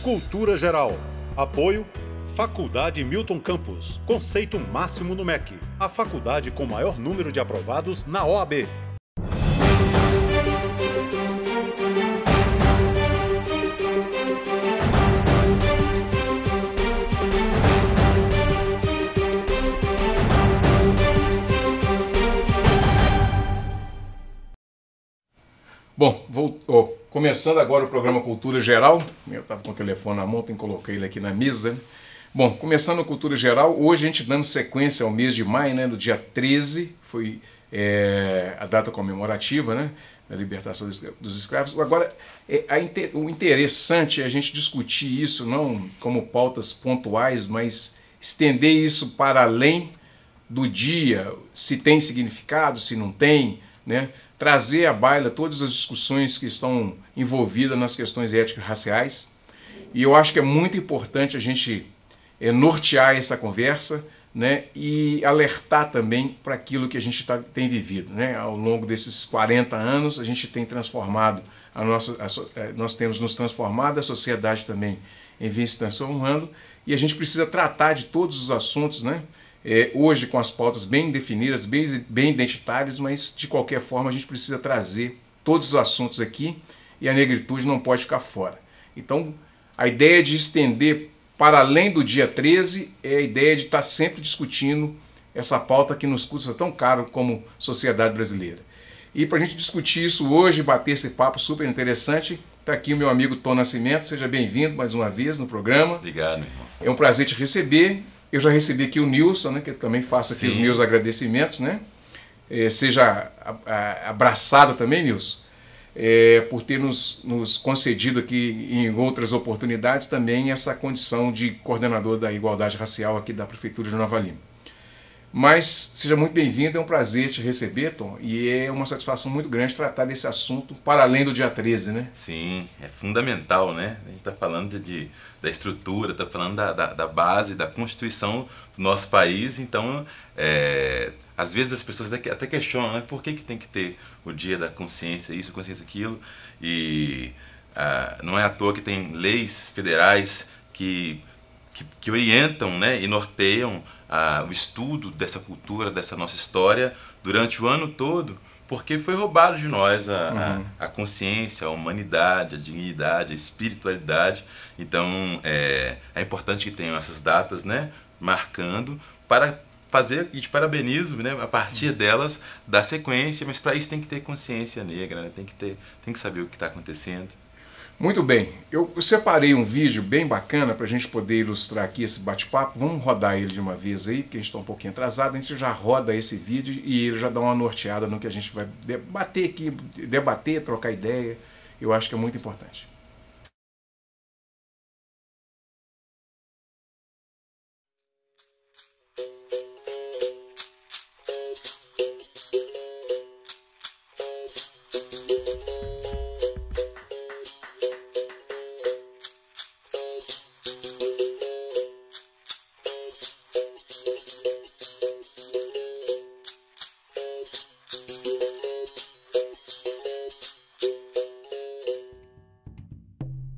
Cultura Geral. Apoio Faculdade Milton Campos. Conceito máximo no MEC. A faculdade com maior número de aprovados na OAB. Bom, começando agora o programa Cultura Geral. Eu estava com o telefone na mão, então coloquei ele aqui na mesa. Bom, começando a Cultura Geral, hoje a gente dando sequência ao mês de maio, né, no dia 13, foi a data comemorativa, né, da libertação dos escravos. Agora, o interessante é a gente discutir isso não como pautas pontuais, mas estender isso para além do dia, se tem significado, se não tem, né? Trazer à baila todas as discussões que estão envolvidas nas questões éticas raciais. E eu acho que é muito importante a gente nortear essa conversa, né, e alertar também para aquilo que a gente tem vivido, né? Ao longo desses 40 anos, a gente tem transformado, nós temos nos transformado, a sociedade também vem se transformando, e a gente precisa tratar de todos os assuntos, né? Hoje com as pautas bem definidas, bem identitárias, mas de qualquer forma a gente precisa trazer todos os assuntos aqui e a negritude não pode ficar fora. Então a ideia de estender para além do dia 13 é a ideia de estar sempre discutindo essa pauta que nos custa tão caro como sociedade brasileira. E para a gente discutir isso hoje, bater esse papo super interessante, está aqui o meu amigo Tom Nascimento. Seja bem-vindo mais uma vez no programa. Obrigado, meu irmão. É um prazer te receber. Eu já recebi aqui o Nilson, né, que eu também faço aqui os meus agradecimentos, né? Seja abraçado também, Nilson, por ter nos concedido aqui em outras oportunidades também essa condição de coordenador da igualdade racial aqui da Prefeitura de Nova Lima. Mas seja muito bem-vindo, é um prazer te receber, Tom, e é uma satisfação muito grande tratar desse assunto para além do dia 13, né? Sim, é fundamental, né? A gente está falando da estrutura, está falando da base, da constituição do nosso país, então às vezes as pessoas até questionam, né? Por que tem que ter o dia da consciência, isso, consciência, aquilo, e não é à toa que tem leis federais que orientam, né, e norteiam o estudo dessa cultura, dessa nossa história durante o ano todo, porque foi roubado de nós a consciência, a humanidade, a dignidade, a espiritualidade. Então é importante que tenham essas datas, né, marcando para fazer, e te parabenizo, né, a partir delas dar sequência, mas para isso tem que ter consciência negra, né, tem que saber o que está acontecendo. Muito bem, eu separei um vídeo bem bacana para a gente poder ilustrar aqui esse bate-papo. Vamos rodar ele de uma vez aí, porque a gente está um pouquinho atrasado. A gente já roda esse vídeo e ele já dá uma norteada no que a gente vai debater aqui, trocar ideia. Eu acho que é muito importante.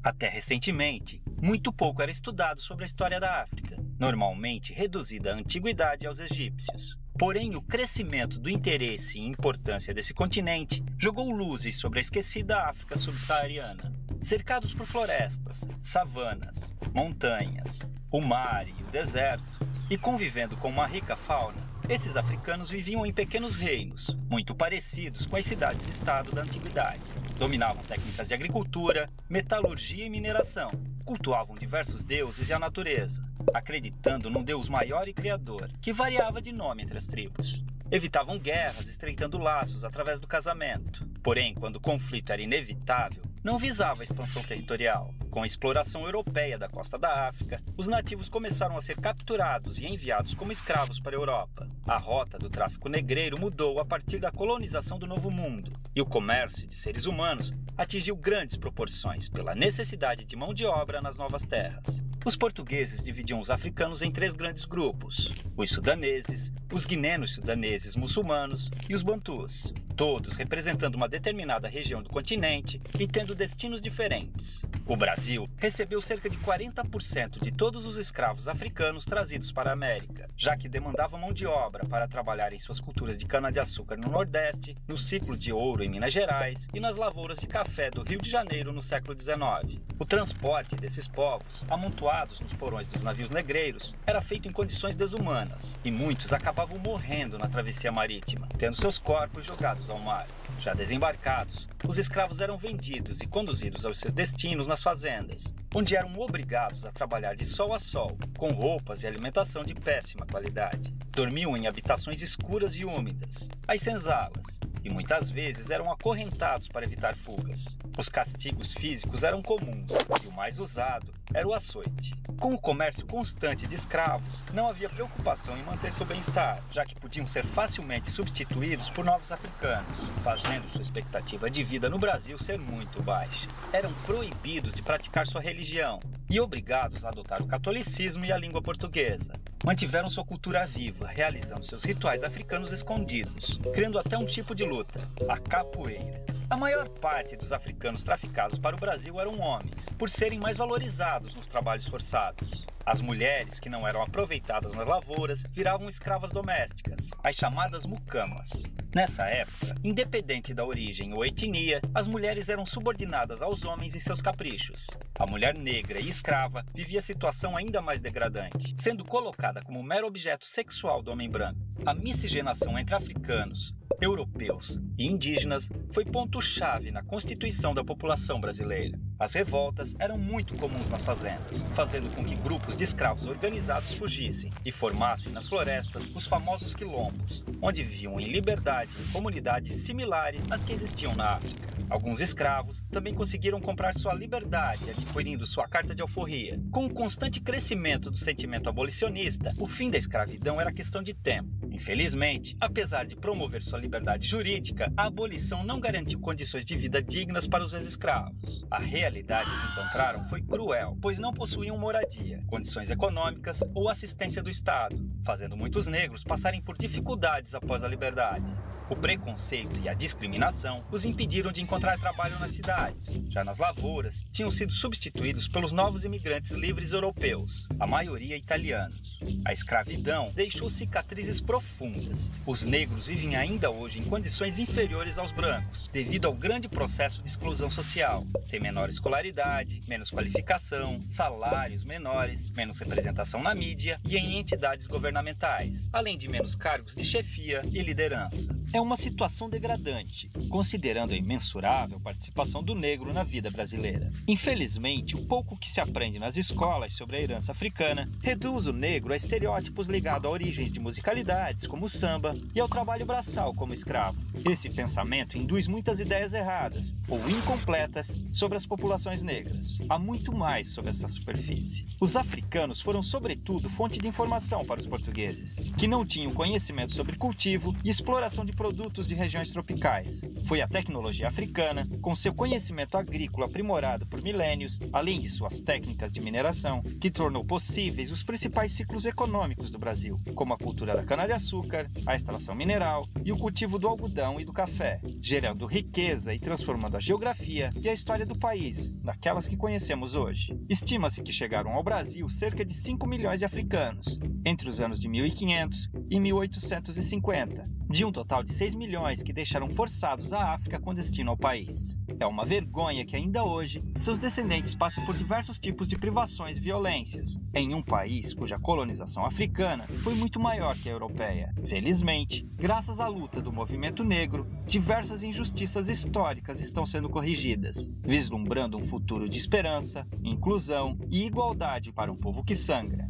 Até recentemente, muito pouco era estudado sobre a história da África, normalmente reduzida à antiguidade aos egípcios. Porém, o crescimento do interesse e importância desse continente jogou luzes sobre a esquecida África subsaariana. Cercados por florestas, savanas, montanhas, o mar e o deserto, e convivendo com uma rica fauna, esses africanos viviam em pequenos reinos, muito parecidos com as cidades-estado da antiguidade. Dominavam técnicas de agricultura, metalurgia e mineração. Cultuavam diversos deuses e a natureza, acreditando num Deus maior e criador, que variava de nome entre as tribos. Evitavam guerras, estreitando laços através do casamento. Porém, quando o conflito era inevitável, não visava a expansão territorial. Com a exploração europeia da costa da África, os nativos começaram a ser capturados e enviados como escravos para a Europa. A rota do tráfico negreiro mudou a partir da colonização do Novo Mundo, e o comércio de seres humanos atingiu grandes proporções pela necessidade de mão de obra nas novas terras. Os portugueses dividiam os africanos em 3 grandes grupos: os sudaneses, os guinenos sudaneses muçulmanos e os bantus, todos representando uma determinada região do continente e tendo destinos diferentes. O Brasil recebeu cerca de 40% de todos os escravos africanos trazidos para a América, já que demandavam mão de obra para trabalhar em suas culturas de cana-de-açúcar no Nordeste, no ciclo de ouro em Minas Gerais e nas lavouras de café do Rio de Janeiro no século XIX. O transporte desses povos, amontoados nos porões dos navios negreiros, era feito em condições desumanas, e muitos acabavam morrendo na travessia marítima, tendo seus corpos jogados ao mar. Já desembarcados, os escravos eram vendidos e conduzidos aos seus destinos nas fazendas, onde eram obrigados a trabalhar de sol a sol, com roupas e alimentação de péssima qualidade. Dormiam em habitações escuras e úmidas, as senzalas, e muitas vezes eram acorrentados para evitar fugas. Os castigos físicos eram comuns, e o mais usado era o açoite. Com o comércio constante de escravos, não havia preocupação em manter seu bem-estar, já que podiam ser facilmente substituídos por novos africanos, fazendo sua expectativa de vida no Brasil ser muito baixa. Eram proibidos de praticar sua religião e obrigados a adotar o catolicismo e a língua portuguesa. Mantiveram sua cultura viva, realizando seus rituais africanos escondidos, criando até um tipo de luta, a capoeira. A maior parte dos africanos traficados para o Brasil eram homens, por serem mais valorizados nos trabalhos forçados. As mulheres, que não eram aproveitadas nas lavouras, viravam escravas domésticas, as chamadas mucamas. Nessa época, independente da origem ou etnia, as mulheres eram subordinadas aos homens em seus caprichos. A mulher negra e escrava vivia a situação ainda mais degradante, sendo colocada como mero objeto sexual do homem branco. A miscigenação entre africanos, europeus e indígenas foi ponto-chave na constituição da população brasileira. As revoltas eram muito comuns nas fazendas, fazendo com que grupos de escravos organizados fugissem e formassem nas florestas os famosos quilombos, onde viviam em liberdade em comunidades similares às que existiam na África. Alguns escravos também conseguiram comprar sua liberdade adquirindo sua carta de alforria. Com o constante crescimento do sentimento abolicionista, o fim da escravidão era questão de tempo. Infelizmente, apesar de promover sua liberdade jurídica, a abolição não garantiu condições de vida dignas para os ex-escravos. A realidade que encontraram foi cruel, pois não possuíam moradia, condições econômicas ou assistência do Estado, fazendo muitos negros passarem por dificuldades após a liberdade. O preconceito e a discriminação os impediram de encontrar trabalho nas cidades. Já nas lavouras, tinham sido substituídos pelos novos imigrantes livres europeus, a maioria italianos. A escravidão deixou cicatrizes profundas. Os negros vivem ainda hoje em condições inferiores aos brancos, devido ao grande processo de exclusão social. Tem menor escolaridade, menos qualificação, salários menores, menos representação na mídia e em entidades governamentais, além de menos cargos de chefia e liderança. É uma situação degradante, considerando a imensurável participação do negro na vida brasileira. Infelizmente, o pouco que se aprende nas escolas sobre a herança africana reduz o negro a estereótipos ligados a origens de musicalidades, como o samba, e ao trabalho braçal como escravo. Esse pensamento induz muitas ideias erradas ou incompletas sobre as populações negras. Há muito mais sobre essa superfície. Os africanos foram, sobretudo, fonte de informação para os portugueses, que não tinham conhecimento sobre cultivo e exploração de produtos de regiões tropicais. Foi a tecnologia africana, com seu conhecimento agrícola aprimorado por milênios, além de suas técnicas de mineração, que tornou possíveis os principais ciclos econômicos do Brasil, como a cultura da cana-de-açúcar, a extração mineral e o cultivo do algodão e do café, gerando riqueza e transformando a geografia e a história do país, naquelas que conhecemos hoje. Estima-se que chegaram ao Brasil cerca de 5 milhões de africanos, entre os anos de 1500 e 1850, de um total de 6 milhões que deixaram forçados a África com destino ao país. É uma vergonha que ainda hoje seus descendentes passam por diversos tipos de privações e violências, em um país cuja colonização africana foi muito maior que a europeia. Felizmente, graças à luta do movimento negro, diversas injustiças históricas estão sendo corrigidas, vislumbrando um futuro de esperança, inclusão e igualdade para um povo que sangra,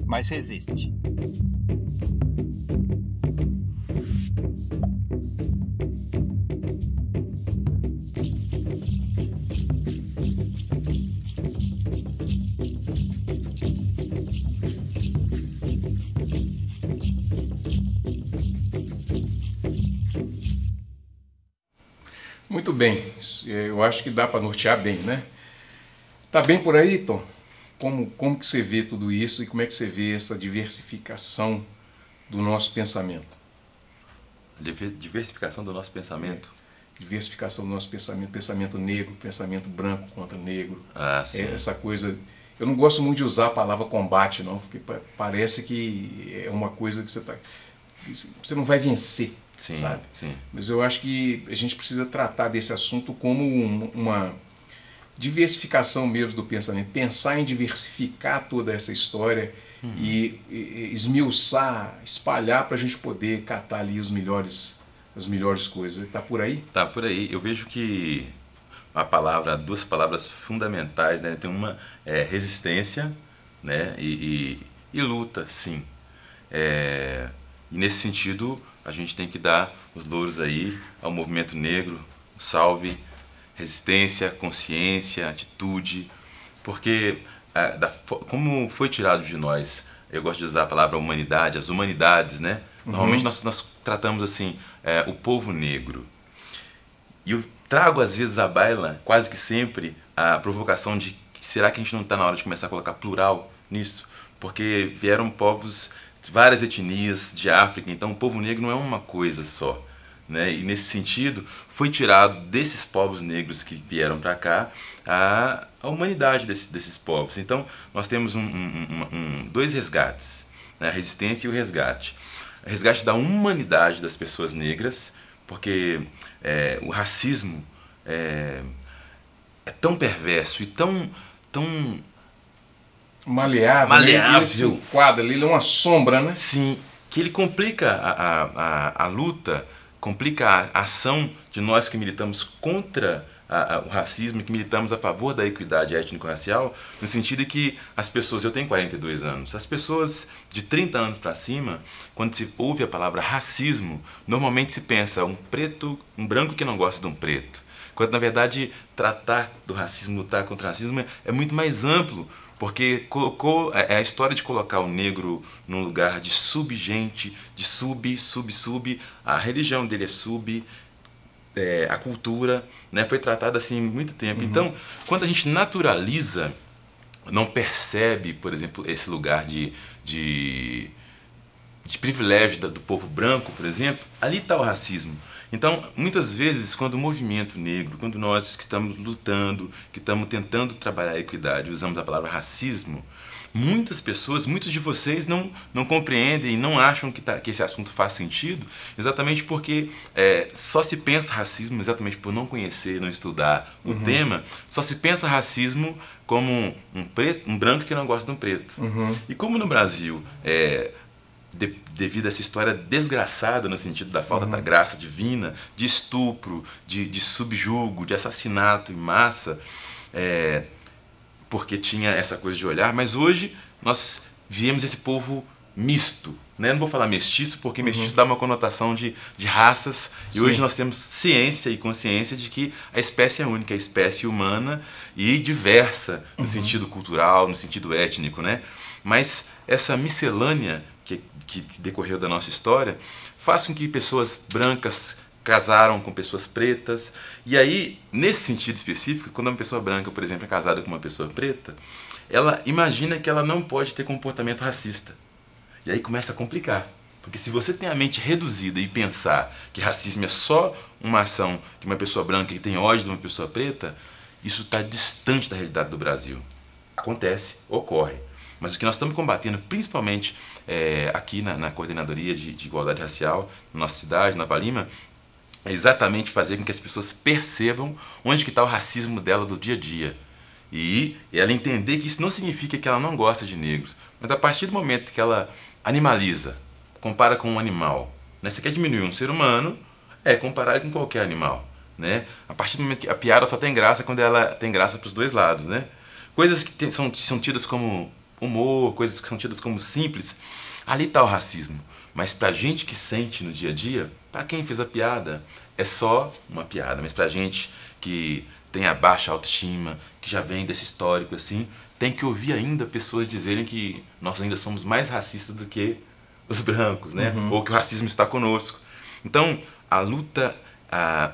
mas resiste. Muito bem, eu acho que dá para nortear bem, né? Tá bem por aí, Tom? Como que você vê tudo isso e como é que você vê essa diversificação do nosso pensamento? Diversificação do nosso pensamento? diversificação do nosso pensamento, pensamento negro, pensamento branco contra negro. Sim. Essa coisa. Eu não gosto muito de usar a palavra combate, não, porque parece que é uma coisa que você não vai vencer, Sim, sabe? sim. Mas eu acho que a gente precisa tratar desse assunto como uma diversificação mesmo do pensamento, pensar em diversificar toda essa história e esmiuçar, espalhar para a gente poder catar ali as melhores coisas. Está por aí? Tá por aí. Eu vejo que duas palavras fundamentais, né? Tem uma resistência, né? E luta, sim. E nesse sentido, a gente tem que dar os louros aí ao movimento negro, salve, resistência, consciência, atitude, porque como foi tirado de nós, eu gosto de usar a palavra humanidade, as humanidades, né? Normalmente nós tratamos assim, o povo negro. E eu trago às vezes à baila, quase que sempre, a provocação de será que a gente não está na hora de começar a colocar plural nisso? Porque vieram povos de várias etnias de África, então o povo negro não é uma coisa só. Né? E nesse sentido, foi tirado desses povos negros que vieram para cá a humanidade desses povos. Então, nós temos dois resgates, né? A resistência e o resgate. O resgate da humanidade das pessoas negras, porque o racismo é tão perverso e tão maleável. Ele se enquadra, ele é uma sombra, né? Sim, que ele complica a luta, complica a ação de nós que militamos contra o racismo, que militamos a favor da equidade étnico-racial, no sentido de que as pessoas, eu tenho 42 anos, as pessoas de 30 anos para cima, quando se ouve a palavra racismo, normalmente se pensa um branco que não gosta de um preto, quando na verdade tratar do racismo, lutar contra o racismo é muito mais amplo, porque colocou a história de colocar o negro num lugar de subgente, de sub, a religião dele é sub, a cultura, né, foi tratada assim muito tempo. Então, quando a gente naturaliza, não percebe, por exemplo, esse lugar de privilégio do povo branco, por exemplo, ali está o racismo. Então, muitas vezes, quando o movimento negro, quando nós que estamos lutando, que estamos tentando trabalhar a equidade, usamos a palavra racismo, muitas pessoas, muitos de vocês não compreendem e não acham que esse assunto faz sentido, exatamente porque só se pensa racismo, exatamente por não conhecer, não estudar o tema, só se pensa racismo como um branco que não gosta de um preto. E como no Brasil devido a essa história desgraçada no sentido da falta da graça divina, de estupro, de subjugo, de assassinato em massa, porque tinha essa coisa de olhar, mas hoje nós viemos esse povo misto, né? Não vou falar mestiço, porque mestiço dá uma conotação de raças, e hoje nós temos ciência e consciência de que a espécie é única, a espécie humana e diversa no sentido cultural, no sentido étnico, né? Mas essa miscelânea que decorreu da nossa história faz com que pessoas brancas casaram com pessoas pretas, e aí, nesse sentido específico, quando uma pessoa branca, por exemplo, é casada com uma pessoa preta, ela imagina que ela não pode ter comportamento racista. E aí começa a complicar, porque se você tem a mente reduzida e pensar que racismo é só uma ação de uma pessoa branca que tem ódio de uma pessoa preta, isso está distante da realidade do Brasil. Acontece, ocorre. Mas o que nós estamos combatendo, principalmente aqui na Coordenadoria de Igualdade Racial, na nossa cidade, na Palima, é exatamente fazer com que as pessoas percebam onde que está o racismo dela do dia a dia. E ela entender que isso não significa que ela não gosta de negros, mas a partir do momento que ela animaliza, compara com um animal, né? Você quer diminuir um ser humano, comparar ele com qualquer animal. Né? A partir do momento que a piada só tem graça quando ela tem graça para os dois lados. Né? Coisas que são tidas como humor, coisas que são tidas como simples, ali está o racismo. Mas pra gente que sente no dia a dia, para quem fez a piada, é só uma piada. Mas pra gente que tem a baixa autoestima, que já vem desse histórico assim, tem que ouvir ainda pessoas dizerem que nós ainda somos mais racistas do que os brancos, né? Ou que o racismo está conosco. Então, a luta,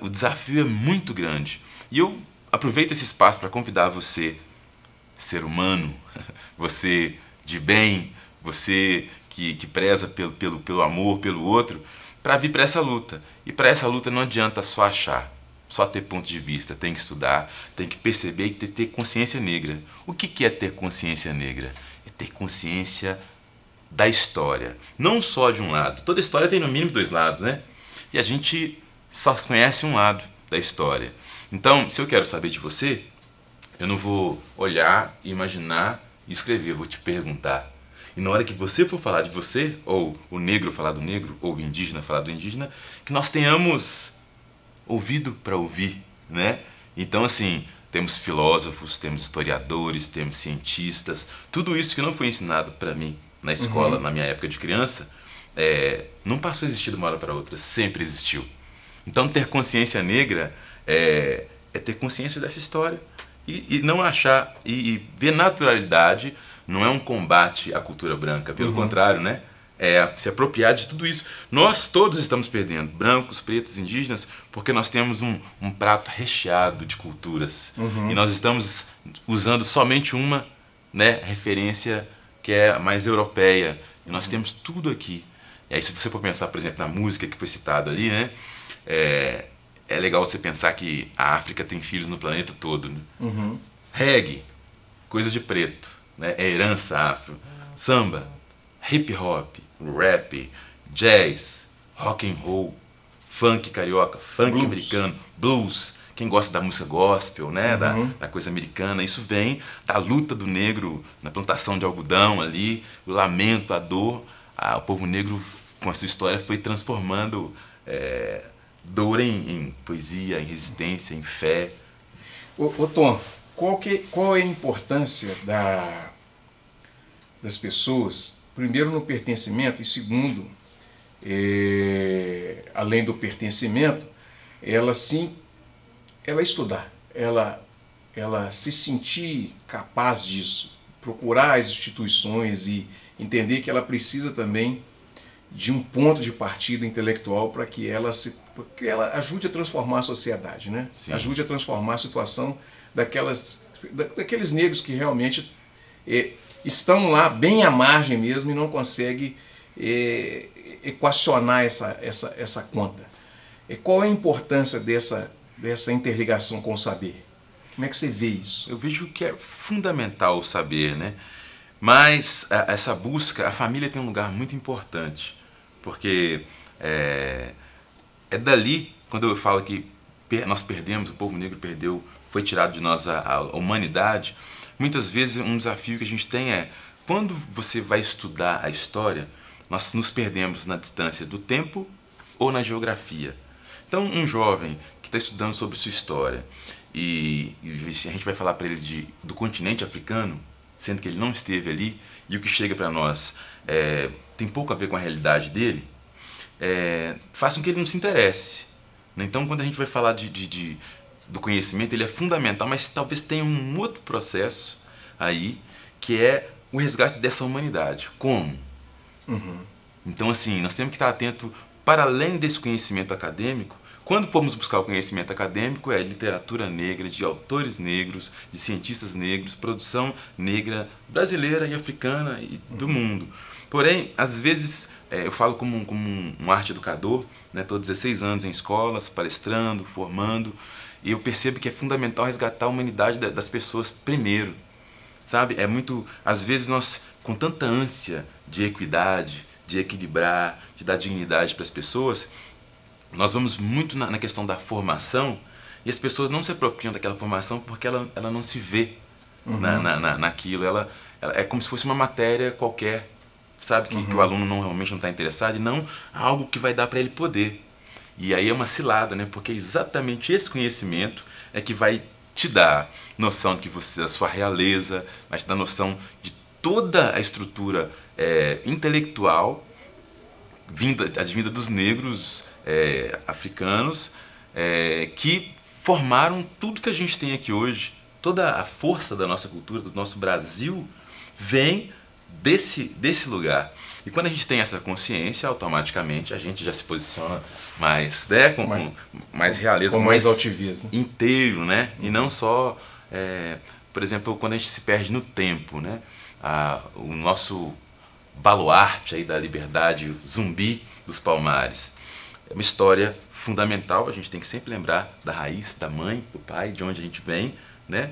o desafio é muito grande. E eu aproveito esse espaço para convidar você, ser humano, você de bem, você que preza pelo amor, pelo outro, para vir para essa luta. E para essa luta não adianta só achar. só ter ponto de vista, tem que estudar, tem que perceber e ter consciência negra. O que é ter consciência negra? É ter consciência da história, não só de um lado. Toda história tem no mínimo 2 lados, né? E a gente só conhece um lado da história. Então, se eu quero saber de você, eu não vou olhar, imaginar e escrever, eu vou te perguntar. E na hora que você for falar de você, ou o negro falar do negro, ou o indígena falar do indígena, que nós tenhamos ouvido para ouvir, né? Então, assim, temos filósofos, temos historiadores, temos cientistas, tudo isso que não foi ensinado para mim na escola, na minha época de criança, não passou a existir de uma hora para outra, sempre existiu. Então, ter consciência negra é ter consciência dessa história e não achar, e ver naturalidade. Não é um combate à cultura branca, pelo contrário, né? É se apropriar de tudo isso. Nós todos estamos perdendo, brancos, pretos, indígenas, porque nós temos um prato recheado de culturas. E nós estamos usando somente uma, né, referência que é a mais europeia. E nós temos tudo aqui. E aí, se você for pensar, por exemplo, na música que foi citada ali, né? É legal você pensar que a África tem filhos no planeta todo. Né? Reggae, coisa de preto. Né? É herança afro, samba, hip hop, rap, jazz, rock and roll, funk carioca, funk blues. Americano, blues. Quem gosta da música gospel, né? Da coisa americana, isso vem da luta do negro na plantação de algodão ali, o lamento, a dor. O povo negro, com a sua história, foi transformando dor em poesia, em resistência, em fé. Ô Tom, qual é a importância das pessoas, primeiro no pertencimento e segundo, além do pertencimento, ela estudar, ela se sentir capaz disso, procurar as instituições e entender que ela precisa também de um ponto de partida intelectual para que ela ajude a transformar a sociedade, né? Ajude a transformar a situação daqueles negros que realmente estão lá bem à margem mesmo e não conseguem equacionar essa conta. Qual é a importância dessa interligação com o saber? Como é que você vê isso? Eu vejo que é fundamental o saber, né? Mas essa busca, a família tem um lugar muito importante, porque é dali, quando eu falo que nós perdemos, o povo negro perdeu, foi tirado de nós a humanidade, muitas vezes um desafio que a gente tem quando você vai estudar a história, nós nos perdemos na distância do tempo ou na geografia. Então, um jovem que está estudando sobre sua história e a gente vai falar para ele do continente africano, sendo que ele não esteve ali, e o que chega para nós tem pouco a ver com a realidade dele, faz com que ele não se interesse. Então, quando a gente vai falar do conhecimento, ele é fundamental, mas talvez tenha um outro processo aí, que é o resgate dessa humanidade. Como? Então, assim, nós temos que estar atento para além desse conhecimento acadêmico. Quando formos buscar o conhecimento acadêmico, é literatura negra, de autores negros, de cientistas negros, produção negra brasileira e africana e do mundo. Porém, às vezes, eu falo como um arte educador, né? Estou 16 anos em escolas, palestrando, formando, e eu percebo que é fundamental resgatar a humanidade das pessoas primeiro, sabe? Às vezes nós, com tanta ânsia de equidade, de equilibrar, de dar dignidade para as pessoas, nós vamos muito na questão da formação e as pessoas não se apropriam daquela formação porque ela não se vê naquilo. Ela é como se fosse uma matéria qualquer, sabe? Que o aluno realmente não está interessado e não algo que vai dar para ele poder. E aí é uma cilada, né? Porque exatamente esse conhecimento é que vai te dar noção de que você, a sua realeza, vai te dar noção de toda a estrutura intelectual advinda dos negros africanos que formaram tudo que a gente tem aqui hoje. Toda a força da nossa cultura, do nosso Brasil, vem desse lugar. E quando a gente tem essa consciência, automaticamente a gente já se posiciona mais, né, com mais realeza, com mais altivismo, inteiro, né? E não só, por exemplo, quando a gente se perde no tempo, né? O nosso baluarte aí da liberdade, Zumbi dos Palmares, é uma história fundamental, a gente tem que sempre lembrar da raiz, da mãe, do pai, de onde a gente vem, né?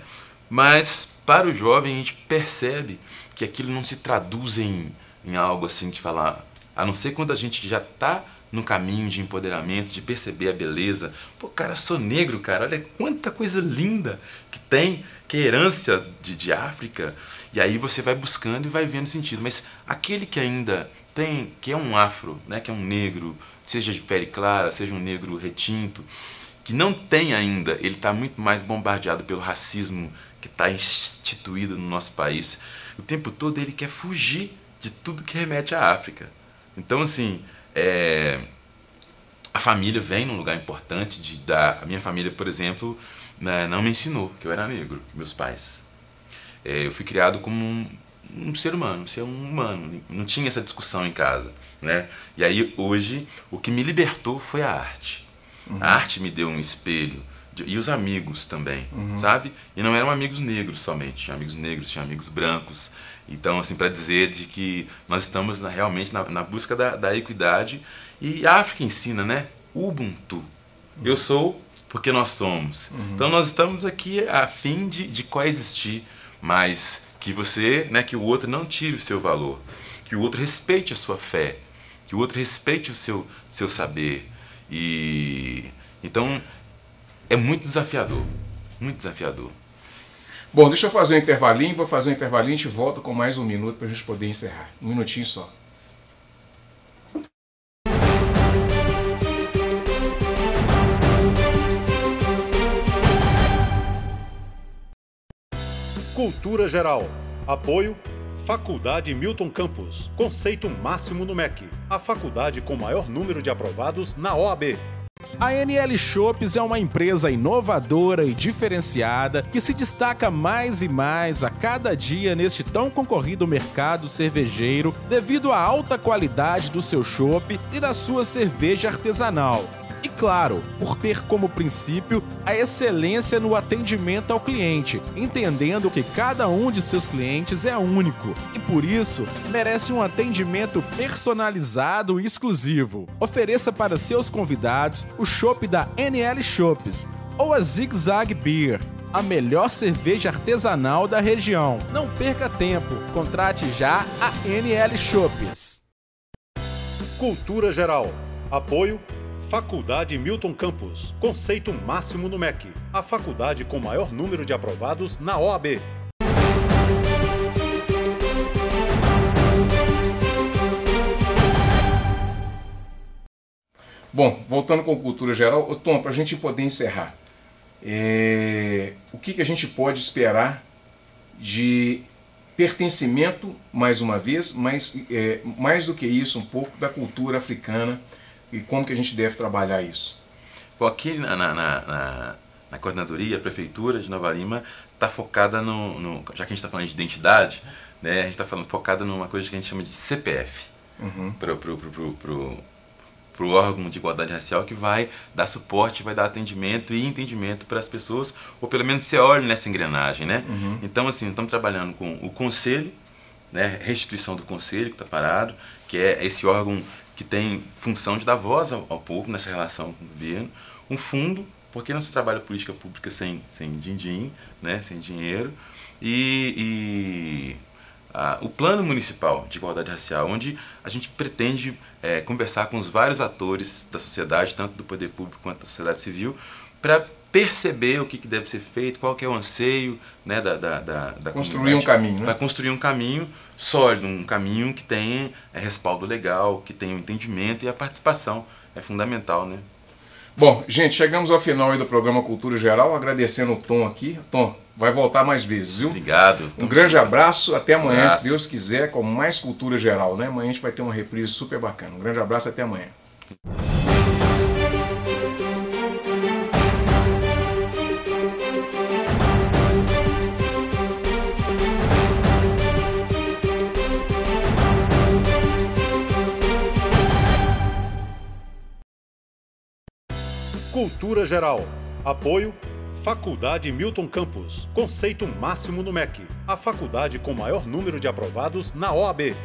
Mas para o jovem a gente percebe que aquilo não se traduz em algo assim de falar, a não ser quando a gente já está no caminho de empoderamento, de perceber a beleza. Pô, cara, sou negro, cara, olha quanta coisa linda que tem, que é herança de África. E aí você vai buscando e vai vendo sentido. Mas aquele que ainda tem, que é um afro, né, que é um negro, seja de pele clara, seja um negro retinto, que não tem ainda, ele está muito mais bombardeado pelo racismo que está instituído no nosso país. O tempo todo ele quer fugir de tudo que remete à África. Então, assim, a família vem num lugar importante. A minha família, por exemplo, não me ensinou que eu era negro, meus pais. Eu fui criado como um ser humano, não tinha essa discussão em casa, né? E aí, hoje, o que me libertou foi a arte. A arte me deu um espelho, e os amigos também, sabe? E não eram amigos negros somente, tinha amigos negros, tinha amigos brancos. Então, assim, para dizer de que nós estamos realmente na busca da equidade. E a África ensina, né? Ubuntu. Eu sou porque nós somos. Então, nós estamos aqui a fim de coexistir, mas que você, né, que o outro não tire o seu valor, que o outro respeite a sua fé, que o outro respeite o seu saber. E então é muito desafiador, muito desafiador. Bom, deixa eu fazer um intervalinho, vou fazer um intervalinho e a gente volta com mais um minuto para a gente poder encerrar. Um minutinho só. Cultura Geral. Apoio Faculdade Milton Campos. Conceito máximo no MEC. A faculdade com maior número de aprovados na OAB. A NL Chopes é uma empresa inovadora e diferenciada que se destaca mais e mais a cada dia neste tão concorrido mercado cervejeiro devido à alta qualidade do seu chopp e da sua cerveja artesanal. E claro, por ter como princípio a excelência no atendimento ao cliente, entendendo que cada um de seus clientes é único e por isso merece um atendimento personalizado e exclusivo. Ofereça para seus convidados o chopp da NL Chopes ou a Zig Zag Beer, a melhor cerveja artesanal da região. Não perca tempo, contrate já a NL Chopes. Cultura Geral. Apoio Faculdade Milton Campos. Conceito máximo no MEC. A faculdade com maior número de aprovados na OAB. Bom, voltando com Cultura Geral, Tom, para a gente poder encerrar, o que a gente pode esperar de pertencimento, mais uma vez, mas mais do que isso, um pouco da cultura africana e como que a gente deve trabalhar isso? Bom, aqui na coordenadoria, a Prefeitura de Nova Lima está focada já que a gente está falando de identidade, né, a gente está focada numa coisa que a gente chama de CPF, para o órgão de igualdade racial, que vai dar suporte, vai dar atendimento e entendimento para as pessoas, ou pelo menos ser óleo nessa engrenagem, né? Então, assim, estamos trabalhando com o conselho, né, restituição do conselho que está parado, que é esse órgão que tem função de dar voz ao povo nessa relação com o governo, um fundo, porque não se trabalha política pública sem din-din, né, sem dinheiro, e o plano municipal de igualdade racial, onde a gente pretende conversar com os vários atores da sociedade, tanto do poder público quanto da sociedade civil, para perceber o que deve ser feito, qual que é o anseio, né, da construir um caminho, né? Para construir um caminho sólido, um caminho que tenha respaldo legal, que tenha o entendimento, e a participação é fundamental, né? Bom, gente, chegamos ao final aí do programa Cultura Geral, agradecendo o Tom aqui. Tom, vai voltar mais vezes, viu? Obrigado. Um grande abraço, até amanhã, se Deus quiser, com mais Cultura Geral, né? Amanhã a gente vai ter uma reprise super bacana. Um grande abraço, até amanhã. Cultura Geral. Apoio Faculdade Milton Campos. Conceito máximo no MEC. A faculdade com maior número de aprovados na OAB.